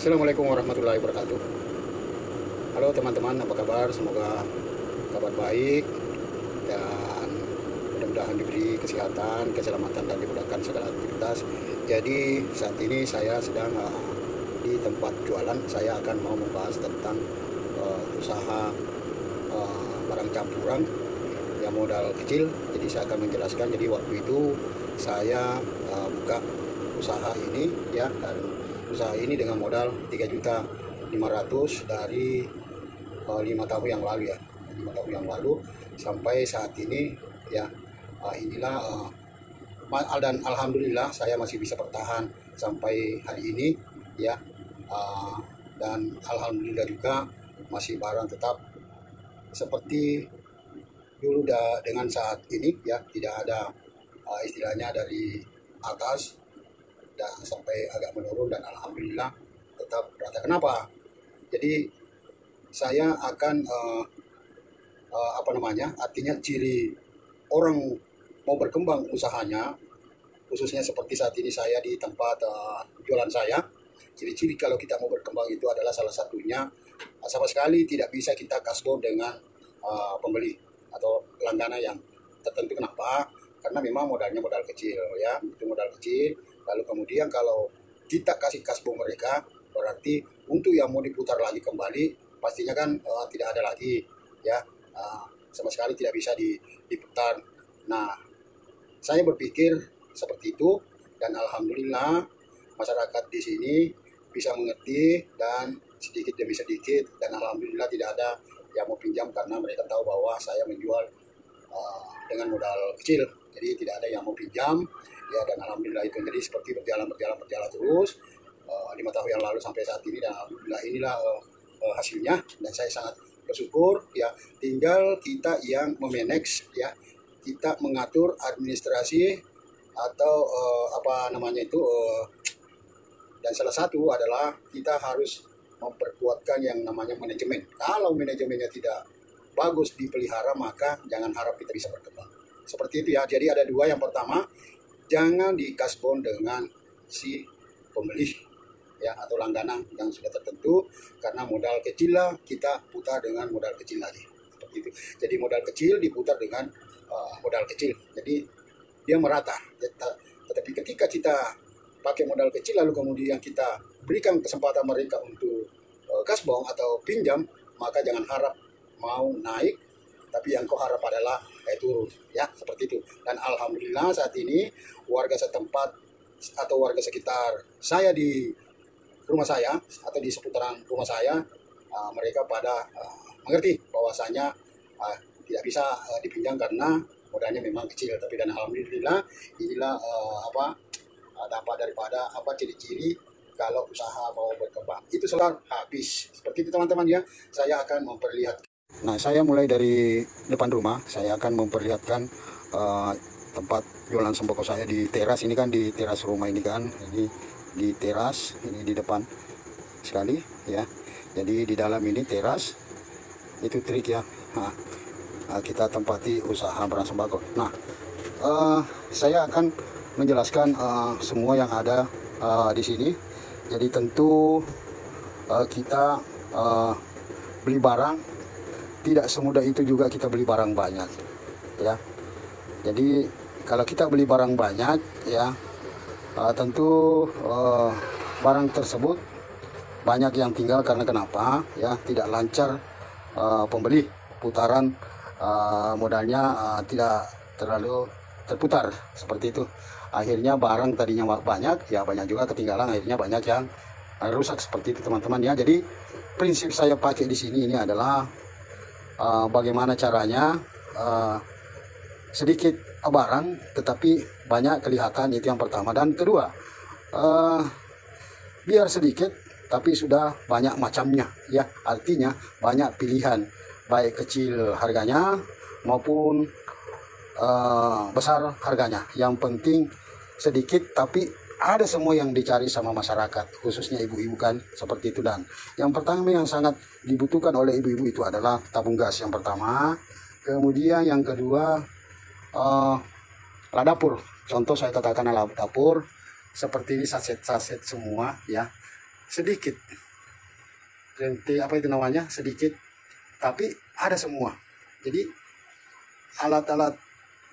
Assalamualaikum warahmatullahi wabarakatuh. Halo teman-teman, apa kabar? Semoga kabar baik dan mudah-mudahan diberi kesehatan, keselamatan dan dimudahkan segala aktivitas. Jadi saat ini saya sedang di tempat jualan. Saya akan mau membahas tentang usaha barang campuran yang modal kecil. Jadi saya akan menjelaskan. Jadi waktu itu saya buka usaha ini ya, dan usaha ini dengan modal 3.500.000 dari 5 tahun yang lalu ya, 5 tahun yang lalu sampai saat ini ya. Inilah dan alhamdulillah saya masih bisa bertahan sampai hari ini ya. Dan alhamdulillah juga masih barang tetap seperti dulu dengan saat ini ya, tidak ada istilahnya dari atas dan sampai agak menurun, dan alhamdulillah tetap rata. Kenapa? Jadi saya akan artinya ciri orang mau berkembang usahanya, khususnya seperti saat ini saya di tempat jualan saya. Ciri-ciri kalau kita mau berkembang itu adalah salah satunya sama sekali tidak bisa kita kasbon dengan pembeli atau langganan yang tertentu. Kenapa? Karena memang modalnya modal kecil ya, itu modal kecil. Lalu kemudian kalau kita kasih kasbon mereka, berarti untuk yang mau diputar lagi kembali pastinya kan tidak ada lagi ya, sama sekali tidak bisa diputar. Nah, saya berpikir seperti itu, dan alhamdulillah masyarakat di sini bisa mengerti dan sedikit demi sedikit, dan alhamdulillah tidak ada yang mau pinjam karena mereka tahu bahwa saya menjual dengan modal kecil. Jadi tidak ada yang mau pinjam ya, dan alhamdulillah itu jadi seperti berjalan terus 5 tahun yang lalu sampai saat ini, dan alhamdulillah inilah hasilnya, dan saya sangat bersyukur ya. Tinggal kita yang memanage ya, kita mengatur administrasi atau dan salah satu adalah kita harus memperkuatkan yang namanya manajemen. Kalau manajemennya tidak bagus dipelihara, maka jangan harap kita bisa berkembang. Seperti itu ya. Jadi ada dua. Yang pertama, jangan dikasbon dengan si pembeli ya, atau langganan yang sudah tertentu, karena modal kecil lah kita putar dengan modal kecil lagi. Seperti itu. Jadi modal kecil diputar dengan modal kecil. Jadi dia merata. Tetapi ketika kita pakai modal kecil lalu kemudian kita berikan kesempatan mereka untuk kasbon atau pinjam, maka jangan harap mau naik, tapi yang kau harap adalah turun ya, seperti itu. Dan alhamdulillah saat ini warga setempat atau warga sekitar saya di rumah saya atau di seputaran rumah saya, mereka pada mengerti bahwasanya tidak bisa dipinjam karena modalnya memang kecil. Tapi dan alhamdulillah inilah dapat daripada ciri-ciri kalau usaha mau berkembang. Itu selalu habis. Seperti itu teman-teman ya. Saya akan memperlihatkan. Nah, saya mulai dari depan rumah. Saya akan memperlihatkan tempat jualan sembako saya di teras. Ini kan di teras rumah ini kan. Ini di teras, ini di depan sekali ya. Jadi di dalam ini teras. Itu trik ya. Nah, kita tempati usaha barang sembako. Nah, saya akan menjelaskan semua yang ada di sini. Jadi tentu kita beli barang tidak semudah itu juga kita beli barang banyak ya. Jadi kalau kita beli barang banyak ya, tentu barang tersebut banyak yang tinggal. Karena kenapa ya, tidak lancar pembeli, putaran modalnya tidak terlalu terputar, seperti itu. Akhirnya barang tadinya banyak ya, banyak juga ketinggalan, akhirnya banyak yang rusak, seperti itu teman-teman ya. Jadi prinsip saya pakai di sini ini adalah bagaimana caranya sedikit barang tetapi banyak kelihatan, itu yang pertama. Dan kedua, biar sedikit tapi sudah banyak macamnya ya, artinya banyak pilihan, baik kecil harganya maupun besar harganya. Yang penting sedikit tapi ada semua yang dicari sama masyarakat, khususnya ibu-ibu kan, seperti itu. Dan yang pertama yang sangat dibutuhkan oleh ibu-ibu itu adalah tabung gas yang pertama. Kemudian yang kedua alat dapur. Contoh saya katakan alat dapur seperti ini, saset-saset semua ya. sedikit apa itu namanya, sedikit, tapi ada semua. Jadi alat-alat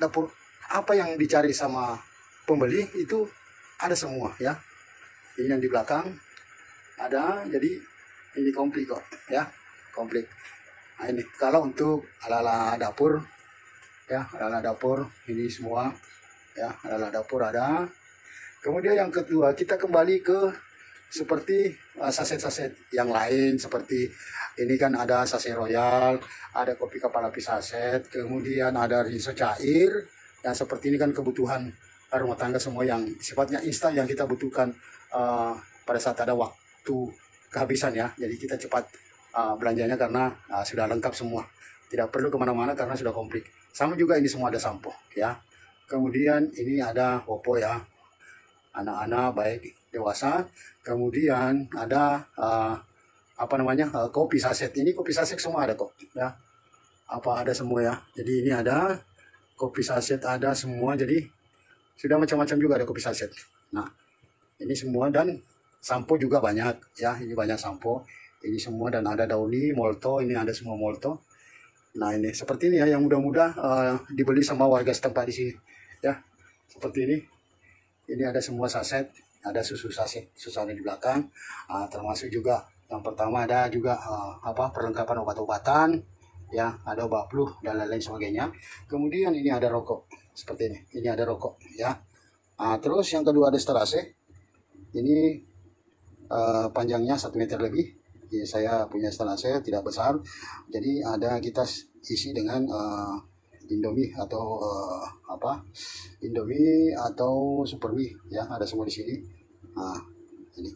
dapur apa yang dicari sama pembeli itu ada semua ya. Ini yang di belakang ada, jadi ini komplit kok ya, komplit. Nah ini kalau untuk ala-ala dapur ya, ala-ala dapur ini semua ya, ala-ala dapur ada. Kemudian yang kedua, kita kembali ke seperti saset-saset yang lain, seperti ini kan ada saset royal, ada kopi kepala api saset, kemudian ada riso cair. Yang seperti ini kan kebutuhan rumah tangga semua yang sifatnya instan, yang kita butuhkan pada saat ada waktu kehabisan ya. Jadi kita cepat belanjanya karena sudah lengkap semua, tidak perlu kemana-mana karena sudah komplit. Sama juga ini semua ada sampo ya. Kemudian ini ada popo ya, anak-anak baik dewasa. Kemudian ada apa namanya, kopi saset. Ini kopi saset semua ada kok ya, apa ada semua ya. Jadi ini ada kopi saset ada semua, jadi sudah macam-macam juga ada kopi saset. Nah ini semua, dan sampo juga banyak ya, ini banyak sampo ini semua, dan ada Downy, Molto, ini ada semua Molto. Nah ini seperti ini ya, yang mudah-mudah dibeli sama warga setempat di sini ya, seperti ini. Ini ada semua saset, ada susu saset, susu ada di belakang, termasuk juga yang pertama ada juga apa, perlengkapan obat-obatan ya, ada obat flu dan lain-lain sebagainya. Kemudian ini ada rokok seperti ini ada rokok ya. Terus yang kedua ada setelase, ini panjangnya 1 meter lebih ya, saya punya setelase tidak besar, jadi ada kita isi dengan Indomie atau apa, Indomie atau Supermi ya, ada semua di sini. Ini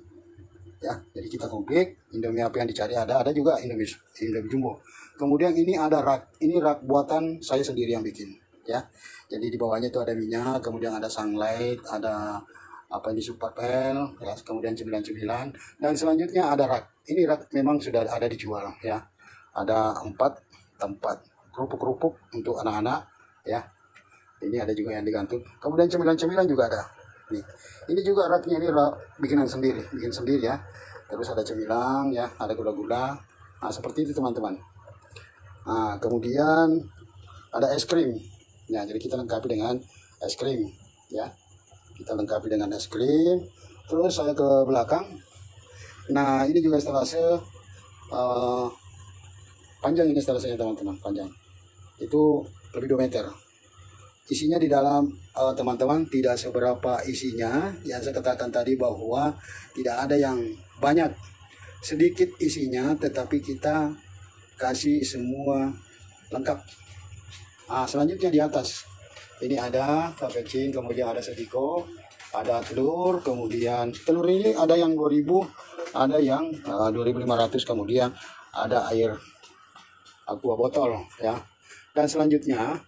ya, jadi kita komplit. Indomie apa yang dicari ada juga Indomie jumbo. Kemudian ini ada rak, ini rak buatan saya sendiri yang bikin ya. Jadi di bawahnya itu ada minyak, kemudian ada sunlight, ada apa ini super pel ya, kemudian cemilan-cemilan, dan selanjutnya ada rak. Ini rak memang sudah ada dijual ya, ada 4 tempat kerupuk-kerupuk untuk anak-anak ya. Ini ada juga yang digantung. Kemudian cemilan-cemilan juga ada. Nih, ini juga raknya, ini rak bikin sendiri ya. Terus ada cemilan ya, ada gula-gula. Nah seperti itu teman-teman. Nah kemudian ada es krim. Ya, jadi kita lengkapi dengan es krim ya. Kita lengkapi dengan es krim. Terus saya ke belakang. Nah ini juga setelase panjang, ini setelasenya teman-teman, panjang. Itu lebih 2 meter. Isinya di dalam teman-teman tidak seberapa isinya. Yang saya katakan tadi bahwa tidak ada yang banyak, sedikit isinya, tetapi kita kasih semua lengkap. Selanjutnya di atas ini ada cappuccino, kemudian ada sediko, ada telur, kemudian telur ini ada yang 2000, ada yang 2500, kemudian ada air aqua botol ya. Dan selanjutnya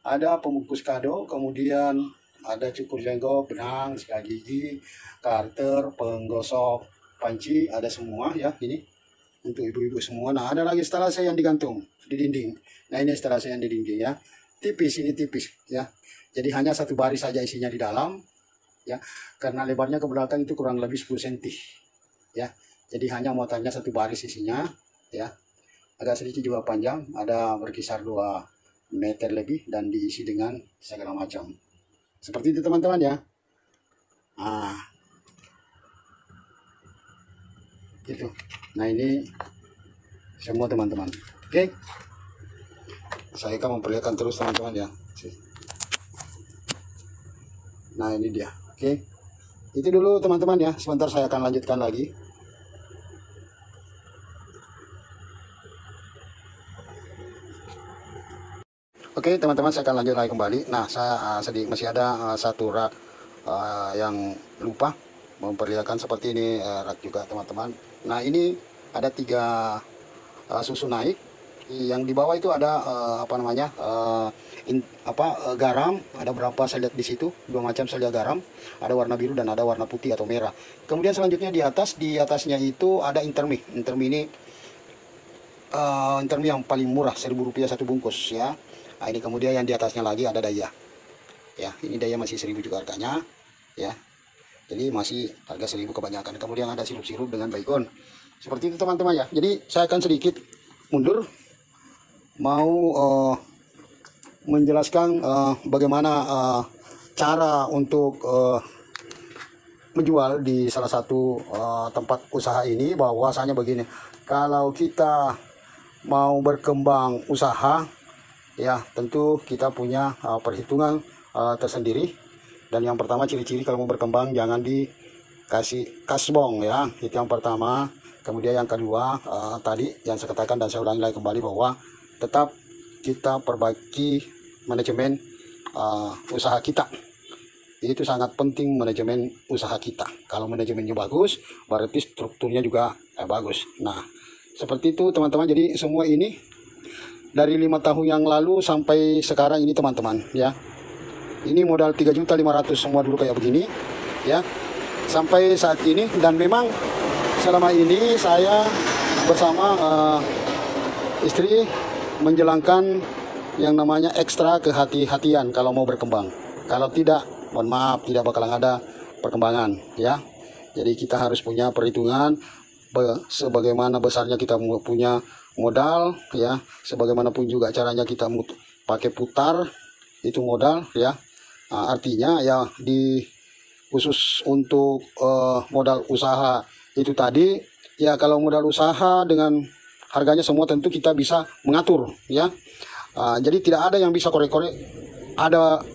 ada pembungkus kado, kemudian ada cukur jenggot, benang, sikat gigi, karter, penggosok panci, ada semua ya, ini untuk ibu-ibu semua. Nah ada lagi setelase yang digantung di dinding. Nah ini setelase yang di dinding ya, tipis, ini tipis ya, jadi hanya 1 baris saja isinya di dalam ya, karena lebarnya ke belakang itu kurang lebih 10 cm ya, jadi hanya muatannya 1 baris isinya ya. Agak sedikit juga panjang, ada berkisar 2 meter lebih, dan diisi dengan segala macam. Seperti itu teman-teman ya. Gitu. Nah ini semua teman-teman. Oke. Saya akan memperlihatkan terus teman-teman ya. Nah ini dia. Oke. Itu dulu teman-teman ya. Sebentar saya akan lanjutkan lagi. Oke teman-teman, saya akan lanjut lagi kembali. Nah saya masih ada satu rak yang lupa memperlihatkan seperti ini, rak juga teman-teman. Nah ini ada 3 susu naik. Yang di bawah itu ada apa namanya, garam. Ada berapa saya lihat di situ, 2 macam saya lihat garam. Ada warna biru dan ada warna putih atau merah. Kemudian selanjutnya di atasnya itu ada Intermi. Intermi ini Intermi yang paling murah, Rp1.000 1 bungkus ya. Nah ini kemudian yang di atasnya lagi ada Daya ya, ini Daya masih 1000 juga harganya ya. Jadi masih harga 1.000 kebanyakan. Kemudian ada sirup-sirup dengan baygon. Seperti itu teman-teman ya. Jadi saya akan sedikit mundur mau menjelaskan bagaimana cara untuk menjual di salah satu tempat usaha ini. Bahwasanya begini, kalau kita mau berkembang usaha ya tentu kita punya perhitungan tersendiri. Dan yang pertama, ciri-ciri kalau mau berkembang jangan dikasih kasbong ya, itu yang pertama. Kemudian yang kedua, tadi yang saya katakan dan saya ulangi lagi kembali, bahwa tetap kita perbaiki manajemen usaha kita. Itu sangat penting, manajemen usaha kita. Kalau manajemennya bagus, berarti strukturnya juga bagus. Nah, seperti itu teman-teman. Jadi semua ini dari 5 tahun yang lalu sampai sekarang ini teman-teman ya. Ini modal 3.500.000 semua dulu kayak begini ya, sampai saat ini. Dan memang selama ini saya bersama istri menjalankan yang namanya ekstra kehati-hatian kalau mau berkembang. Kalau tidak, mohon maaf, tidak bakalan ada perkembangan ya. Jadi kita harus punya perhitungan sebagaimana besarnya kita punya modal ya, sebagaimanapun juga caranya kita pakai putar itu modal ya. Artinya ya, di khusus untuk modal usaha itu tadi ya, kalau modal usaha dengan harganya semua tentu kita bisa mengatur ya. Jadi tidak ada yang bisa korek-korek. Ada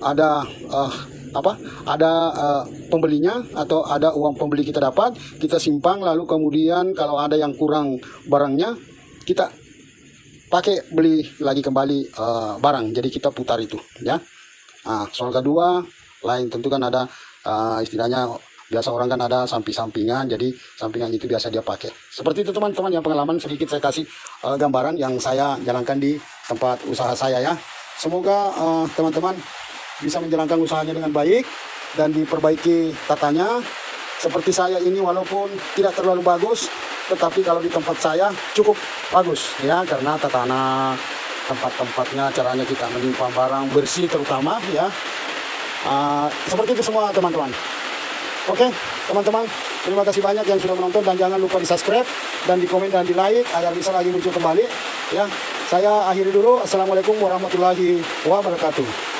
pembelinya atau ada uang pembeli kita dapat, kita simpang, lalu kemudian kalau ada yang kurang barangnya kita pakai beli lagi kembali barang. Jadi kita putar itu ya. Soal kedua lain tentu kan ada istilahnya, biasa orang kan ada samping-sampingan, jadi sampingan itu biasa dia pakai. Seperti itu teman-teman, yang pengalaman sedikit saya kasih gambaran yang saya jalankan di tempat usaha saya ya. Semoga teman-teman bisa menjalankan usahanya dengan baik dan diperbaiki tatanya. Seperti saya ini walaupun tidak terlalu bagus, tetapi kalau di tempat saya cukup bagus ya, karena tatana tempat-tempatnya, caranya kita menyimpan barang bersih terutama ya. Seperti itu semua teman-teman. Oke teman-teman, terima kasih banyak yang sudah menonton, dan jangan lupa di subscribe dan di komen dan di like agar bisa lagi muncul kembali ya. Saya akhiri dulu. Assalamualaikum warahmatullahi wabarakatuh.